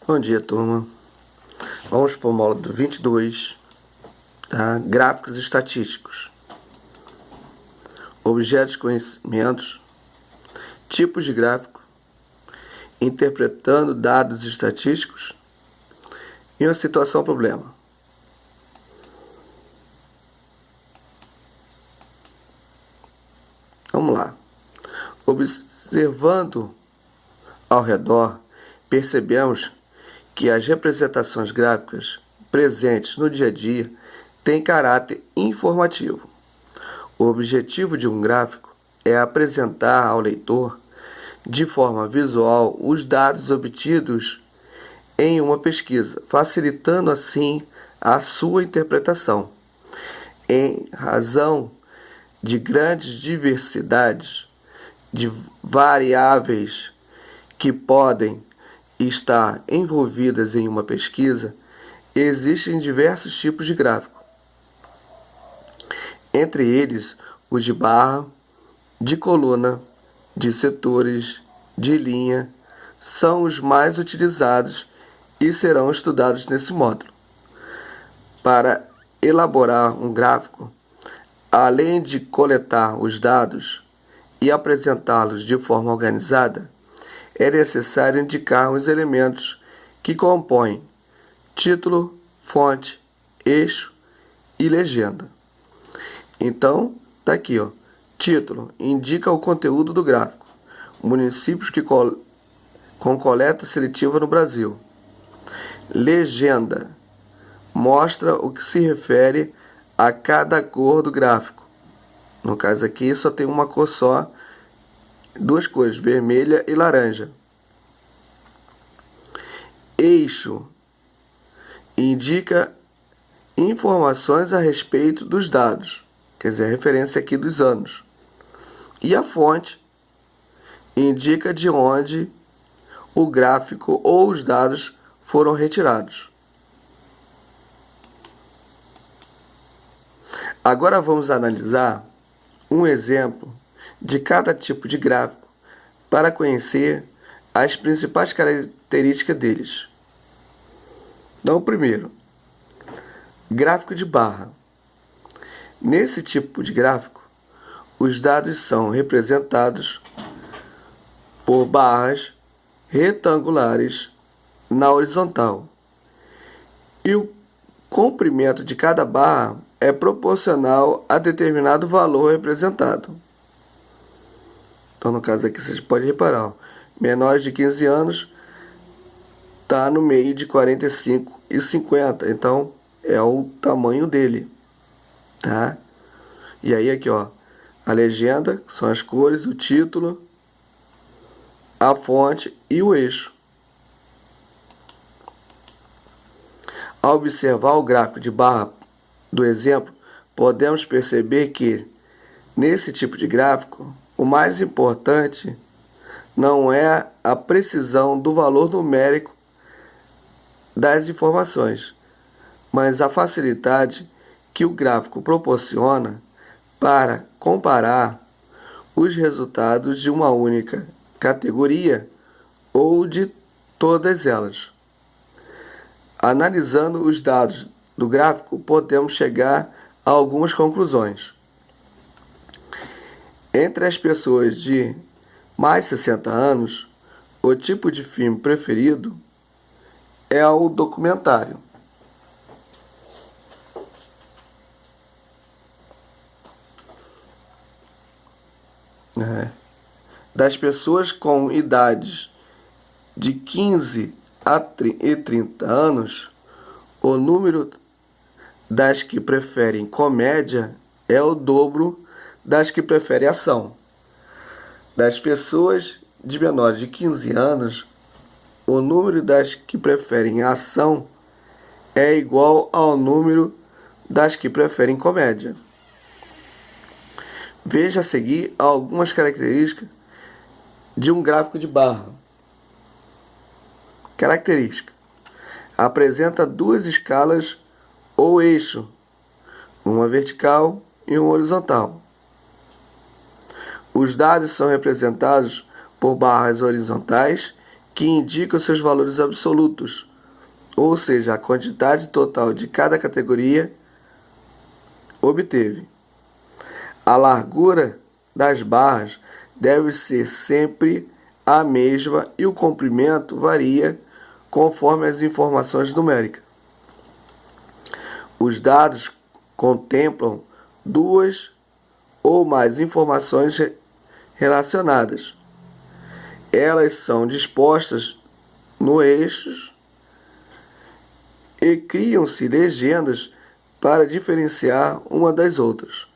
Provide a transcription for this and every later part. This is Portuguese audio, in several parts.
Bom dia, turma. Vamos para o módulo 22, tá? Gráficos estatísticos. Objetos de conhecimentos, tipos de gráfico, interpretando dados estatísticos e uma situação-problema. Vamos lá. Observando ao redor, percebemos que as representações gráficas presentes no dia a dia têm caráter informativo. O objetivo de um gráfico é apresentar ao leitor, de forma visual, os dados obtidos em uma pesquisa, facilitando assim a sua interpretação. Em razão de grandes diversidades de variáveis que podem estar envolvidas em uma pesquisa, existem diversos tipos de gráfico. Entre eles, o de barra, de coluna, de setores, de linha, são os mais utilizados e serão estudados nesse módulo. Para elaborar um gráfico, além de coletar os dados e apresentá-los de forma organizada, é necessário indicar os elementos que compõem título, fonte, eixo e legenda. Então, tá aqui, ó. Título indica o conteúdo do gráfico. Municípios com coleta seletiva no Brasil. Legenda mostra o que se refere a cada cor do gráfico. No caso aqui, só tem uma cor só, duas cores, vermelha e laranja. Eixo indica informações a respeito dos dados, quer dizer, a referência aqui dos anos. E a fonte indica de onde o gráfico ou os dados foram retirados. Agora vamos analisar um exemplo de cada tipo de gráfico para conhecer as principais características deles. Então, o primeiro, gráfico de barra. Nesse tipo de gráfico, os dados são representados por barras retangulares na horizontal, e o comprimento de cada barra é proporcional a determinado valor representado. Então, no caso aqui, vocês podem reparar, ó, menores de 15 anos está no meio de 45 e 50, então é o tamanho dele, tá? E aí aqui, ó, a legenda, que são as cores, o título, a fonte e o eixo. Ao observar o gráfico de barra do exemplo, podemos perceber que, nesse tipo de gráfico, o mais importante não é a precisão do valor numérico das informações, mas a facilidade que o gráfico proporciona para comparar os resultados de uma única categoria ou de todas elas. Analisando os dados do gráfico, podemos chegar a algumas conclusões. Entre as pessoas de mais 60 anos, o tipo de filme preferido é o documentário. Das pessoas com idades de 15 e 30 anos, o número das que preferem comédia é o dobro das que preferem ação. Das pessoas de menores de 15 anos, o número das que preferem ação é igual ao número das que preferem comédia. Veja a seguir algumas características de um gráfico de barra. Característica: apresenta duas escalas ou eixo, uma vertical e uma horizontal. Os dados são representados por barras horizontais que indicam seus valores absolutos, ou seja, a quantidade total de cada categoria obteve. A largura das barras deve ser sempre a mesma e o comprimento varia conforme as informações numéricas. Os dados contemplam duas ou mais informações relacionadas. Elas são dispostas no eixos e criam-se legendas para diferenciar uma das outras.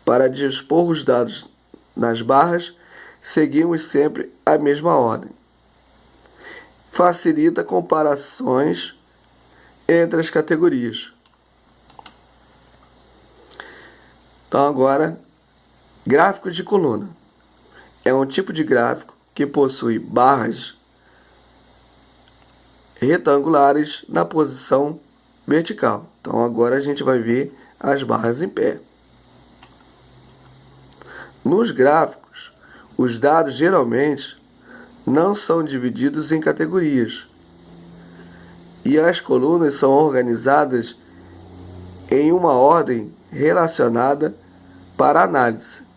Para dispor os dados nas barras, seguimos sempre a mesma ordem. Facilita comparações entre as categorias. Então agora, gráfico de coluna. É um tipo de gráfico que possui barras retangulares na posição vertical. Então agora a gente vai ver as barras em pé. Nos gráficos, os dados geralmente não são divididos em categorias e as colunas são organizadas em uma ordem relacionada para análise.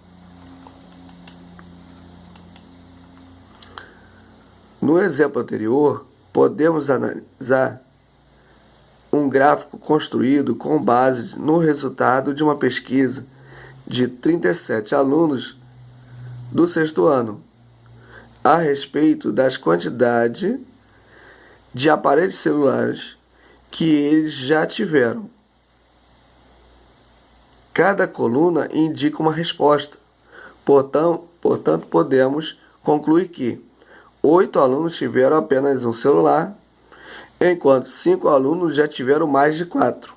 No exemplo anterior, podemos analisar um gráfico construído com base no resultado de uma pesquisa de 37 alunos do sexto ano a respeito das quantidades de aparelhos celulares que eles já tiveram. Cada coluna indica uma resposta. Portanto, podemos concluir que 8 alunos tiveram apenas um celular, enquanto 5 alunos já tiveram mais de 4.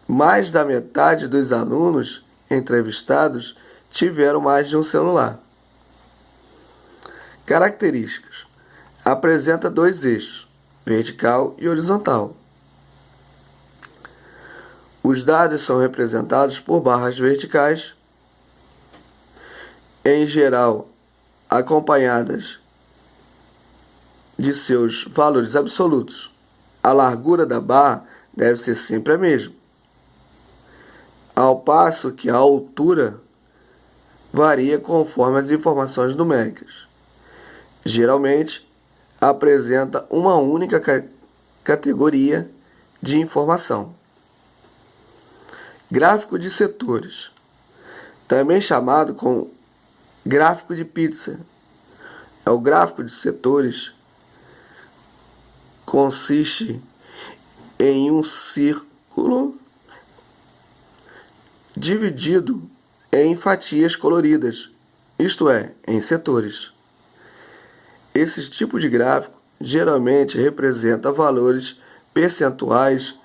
Mais da metade dos alunos entrevistados tiveram mais de um celular. Características. Apresenta 2 eixos, vertical e horizontal. Os dados são representados por barras verticais, em geral acompanhadas de seus valores absolutos. A largura da barra deve ser sempre a mesma, ao passo que a altura varia conforme as informações numéricas. Geralmente, apresenta uma única categoria de informação. Gráfico de setores, também chamado com gráfico de pizza. É o gráfico de setores, consiste em um círculo dividido em fatias coloridas, isto é, em setores. Esse tipo de gráfico geralmente representa valores percentuais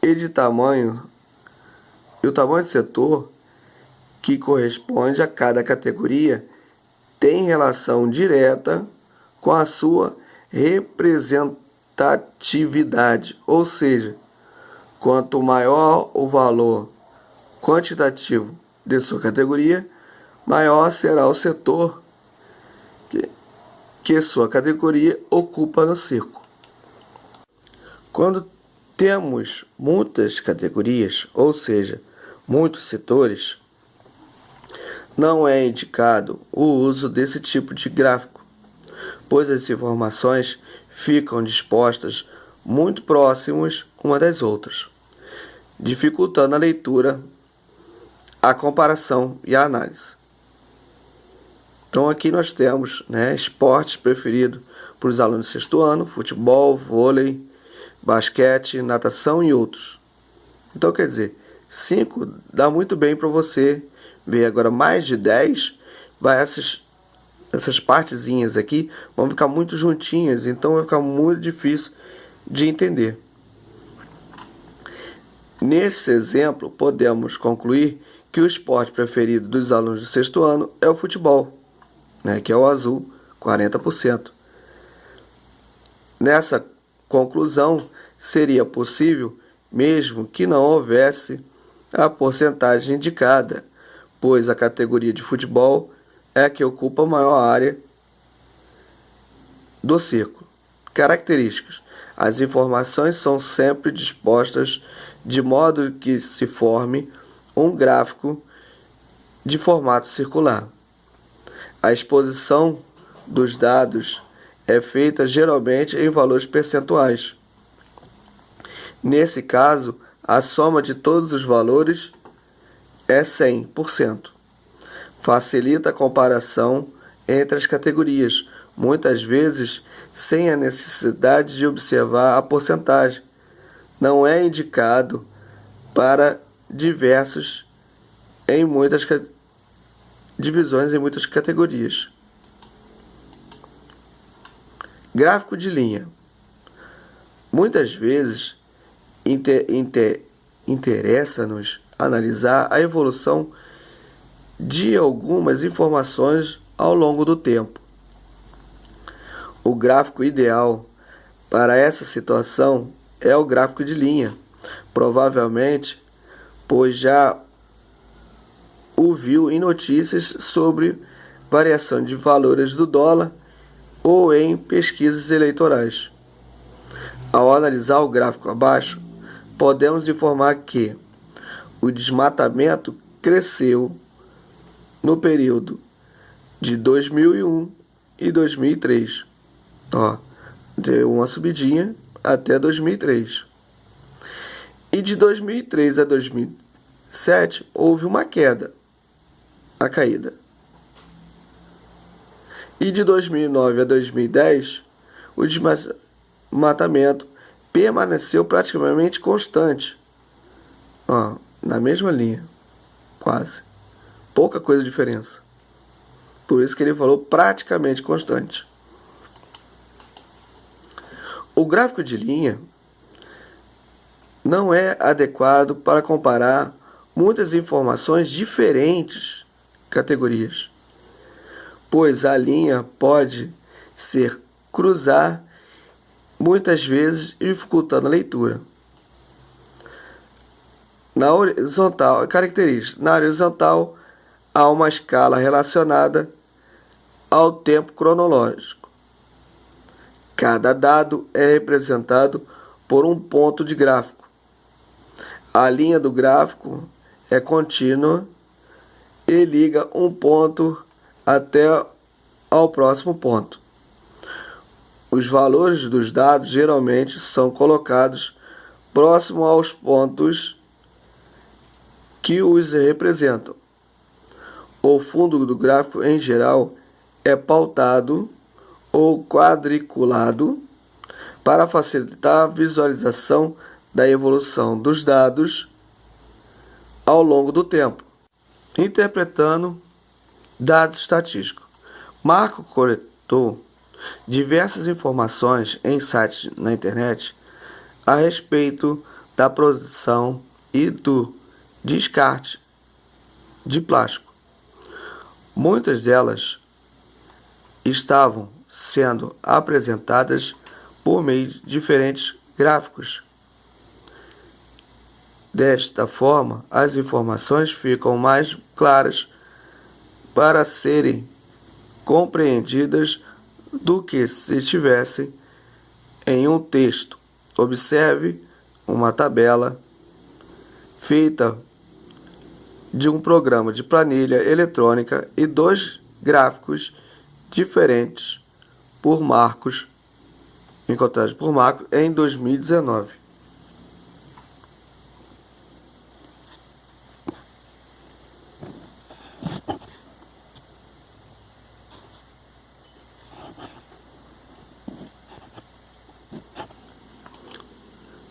e de tamanho, e o tamanho de setor que corresponde a cada categoria tem relação direta com a sua representatividade, ou seja, quanto maior o valor quantitativo de sua categoria, maior será o setor que sua categoria ocupa no círculo. Quando temos muitas categorias, ou seja, muitos setores, não é indicado o uso desse tipo de gráfico, pois as informações ficam dispostas muito próximas uma das outras, dificultando a leitura, a comparação e a análise. Então aqui nós temos, esportes preferidos para os alunos do sexto ano: futebol, vôlei, basquete, natação e outros. Então quer dizer, 5 dá muito bem para você ver. Agora mais de 10, essas partezinhas aqui vão ficar muito juntinhas, então vai ficar muito difícil de entender. Nesse exemplo, podemos concluir que o esporte preferido dos alunos do sexto ano é o futebol, que é o azul, 40%. Nessa conclusão, seria possível, mesmo que não houvesse a porcentagem indicada, pois a categoria de futebol é a que ocupa a maior área do círculo. Características: as informações são sempre dispostas de modo que se forme um gráfico de formato circular. A exposição dos dados é feita geralmente em valores percentuais. Nesse caso, a soma de todos os valores é 100%. Facilita a comparação entre as categorias, muitas vezes sem a necessidade de observar a porcentagem. Não é indicado para diversos em muitas divisões em muitas categorias. Gráfico de linha. Muitas vezes interessa-nos analisar a evolução de algumas informações ao longo do tempo. O gráfico ideal para essa situação é o gráfico de linha, provavelmente, pois já o viu em notícias sobre variação de valores do dólar ou em pesquisas eleitorais. Ao analisar o gráfico abaixo, podemos informar que o desmatamento cresceu no período de 2001 e 2003. Deu uma subidinha até 2003. E de 2003 a 2007 houve uma queda, a caída. E de 2009 a 2010, o desmatamento permaneceu praticamente constante. Na mesma linha, quase. Pouca coisa de diferença. Por isso que ele falou praticamente constante. O gráfico de linha não é adequado para comparar muitas informações de diferentes categorias, pois a linha pode ser cruzar muitas vezes dificultando a leitura. Na horizontal, característica. Na horizontal há uma escala relacionada ao tempo cronológico. Cada dado é representado por um ponto de gráfico. A linha do gráfico é contínua e liga um ponto até ao próximo ponto. Os valores dos dados geralmente são colocados próximo aos pontos que os representam. O fundo do gráfico, em geral, é pautado ou quadriculado para facilitar a visualização da evolução dos dados ao longo do tempo. Interpretando dados estatísticos. Marco coletou diversas informações em sites na internet a respeito da produção e do descarte de plástico. Muitas delas estavam sendo apresentadas por meio de diferentes gráficos. Desta forma, as informações ficam mais claras para serem compreendidas do que se estivessem em um texto. Observe uma tabela feita de um programa de planilha eletrônica e dois gráficos diferentes por Marcos, encontrados por Marcos em 2019.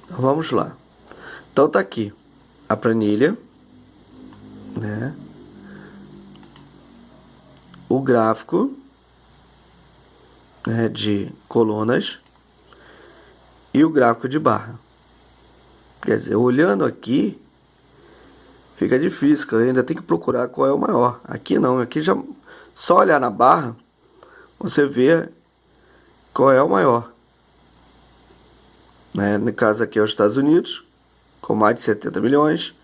Então, vamos lá. Então tá aqui a planilha, né? O gráfico, né, de colunas e o gráfico de barra. Quer dizer, olhando aqui fica difícil, porque ainda tem que procurar qual é o maior. Aqui não, aqui já só olhar na barra você vê qual é o maior. Né? No caso aqui é os Estados Unidos, com mais de 70 milhões.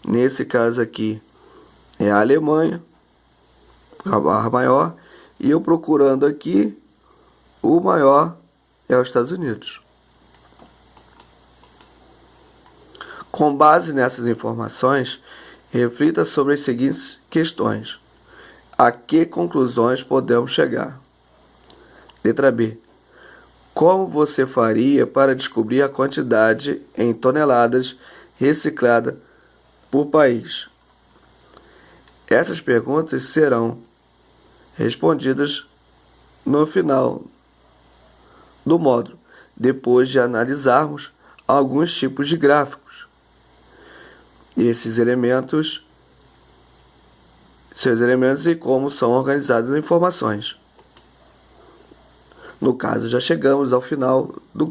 Nesse caso aqui é a Alemanha, a barra maior, e eu procurando aqui, o maior é os Estados Unidos. Com base nessas informações, reflita sobre as seguintes questões. A que conclusões podemos chegar? Letra B. Como você faria para descobrir a quantidade em toneladas reciclada por país? Essas perguntas serão respondidas no final do módulo, depois de analisarmos alguns tipos de gráficos. Seus elementos e como são organizadas as informações. No caso, já chegamos ao final do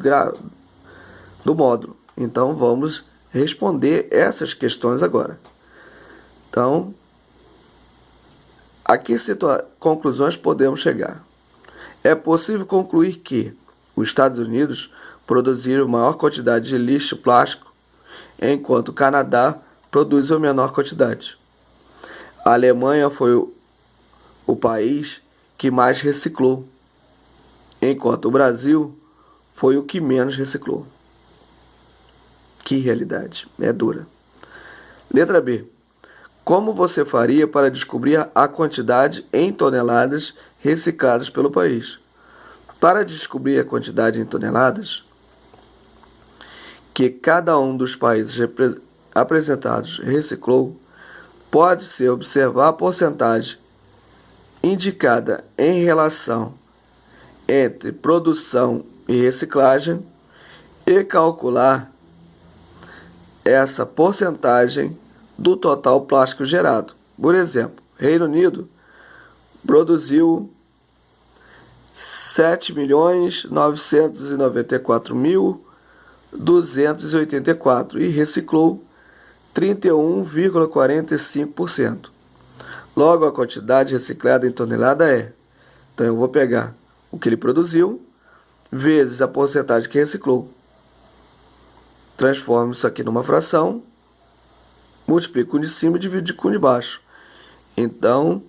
módulo. Então, vamos responder essas questões agora. Então, a que conclusões podemos chegar? É possível concluir que os Estados Unidos produziram maior quantidade de lixo plástico, enquanto o Canadá produz a menor quantidade. A Alemanha foi o país que mais reciclou, enquanto o Brasil foi o que menos reciclou. Que realidade, é dura. Letra B. Como você faria para descobrir a quantidade em toneladas recicladas pelo país? Para descobrir a quantidade em toneladas que cada um dos países apresentados reciclou, pode-se observar a porcentagem indicada em relação entre produção e reciclagem e calcular essa porcentagem do total plástico gerado. Por exemplo, Reino Unido produziu 7.994.284 e reciclou 31,45%. Logo, a quantidade reciclada em tonelada é... Então, eu vou pegar o que ele produziu vezes a porcentagem que reciclou. Transformo isso aqui numa fração, multiplico com o de cima e divido com o de baixo. Então,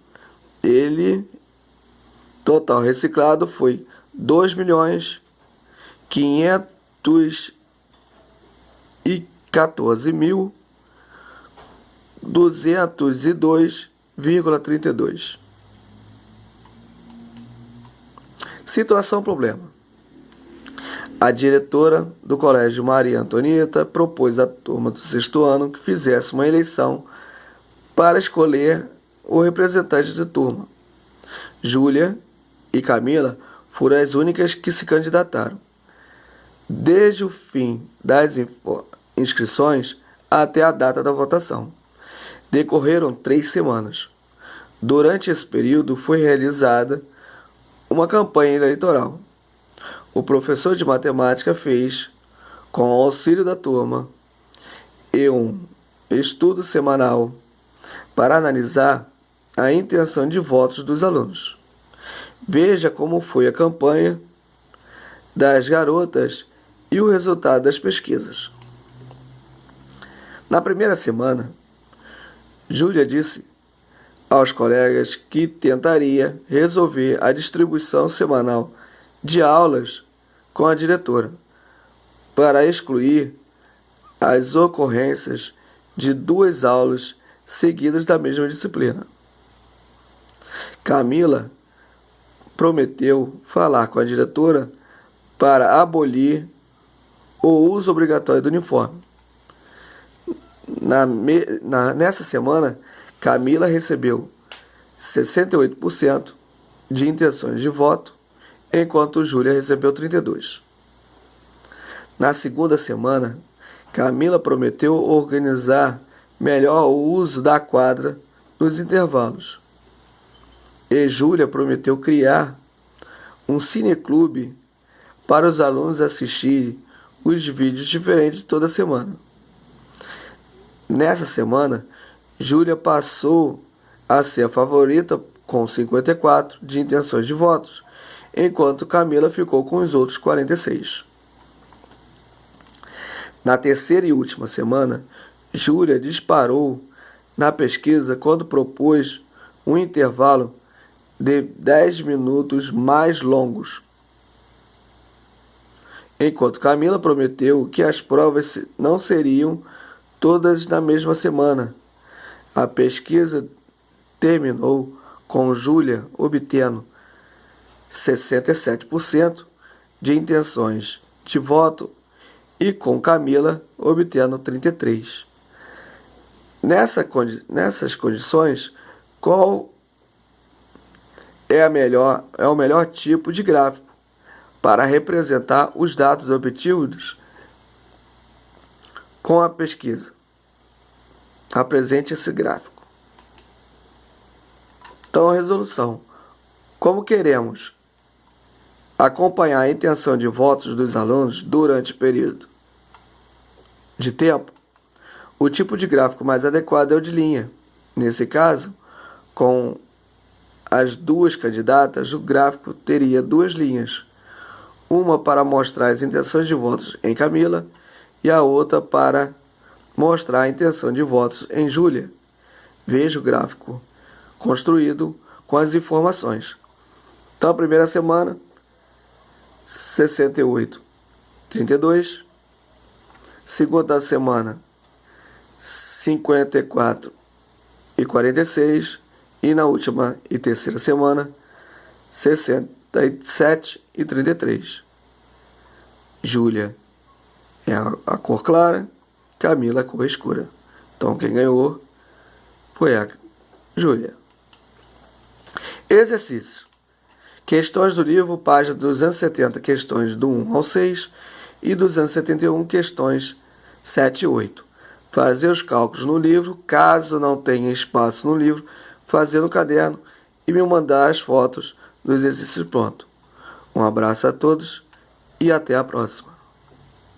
total reciclado foi 2.514.202,32. Situação problema. A diretora do colégio Maria Antonieta propôs à turma do sexto ano que fizesse uma eleição para escolher o representante de turma. Júlia e Camila foram as únicas que se candidataram. Desde o fim das inscrições até a data da votação, decorreram 3 semanas. Durante esse período foi realizada uma campanha eleitoral. O professor de matemática fez, com o auxílio da turma, um estudo semanal para analisar a intenção de votos dos alunos. Veja como foi a campanha das garotas e o resultado das pesquisas. Na primeira semana, Júlia disse aos colegas que tentaria resolver a distribuição semanal de aulas com a diretora, para excluir as ocorrências de 2 aulas seguidas da mesma disciplina. Camila prometeu falar com a diretora para abolir o uso obrigatório do uniforme. Nessa semana, Camila recebeu 68% de intenções de voto, enquanto Júlia recebeu 32%. Na segunda semana, Camila prometeu organizar melhor o uso da quadra nos intervalos. E Júlia prometeu criar um cineclube para os alunos assistirem os vídeos diferentes toda semana. Nessa semana, Júlia passou a ser a favorita com 54 de intenções de votos, enquanto Camila ficou com os outros 46. Na terceira e última semana, Júlia disparou na pesquisa quando propôs um intervalo de 10 minutos mais longos. Enquanto Camila prometeu que as provas não seriam todas na mesma semana. A pesquisa terminou com Júlia obtendo 67% de intenções de voto e com Camila obtendo 33%. Nessas condições, qual é o melhor tipo de gráfico para representar os dados obtidos com a pesquisa? Apresente esse gráfico. Então, a resolução. Como queremos acompanhar a intenção de votos dos alunos durante o período de tempo, o tipo de gráfico mais adequado é o de linha. Nesse caso, com as duas candidatas, o gráfico teria duas linhas. Uma para mostrar as intenções de votos em Camila e a outra para mostrar a intenção de votos em Júlia. Veja o gráfico construído com as informações. Então, a primeira semana, 68, 32. Segunda semana, 54 e 46. E na última e terceira semana, 67 e 33. Júlia é a cor clara, Camila a cor escura. Então, quem ganhou foi a Júlia. Exercício. Questões do livro, página 270, questões do 1 ao 6 e 271, questões 7 e 8. Fazer os cálculos no livro, caso não tenha espaço no livro, fazer no caderno e me mandar as fotos do exercício pronto. Um abraço a todos e até a próxima.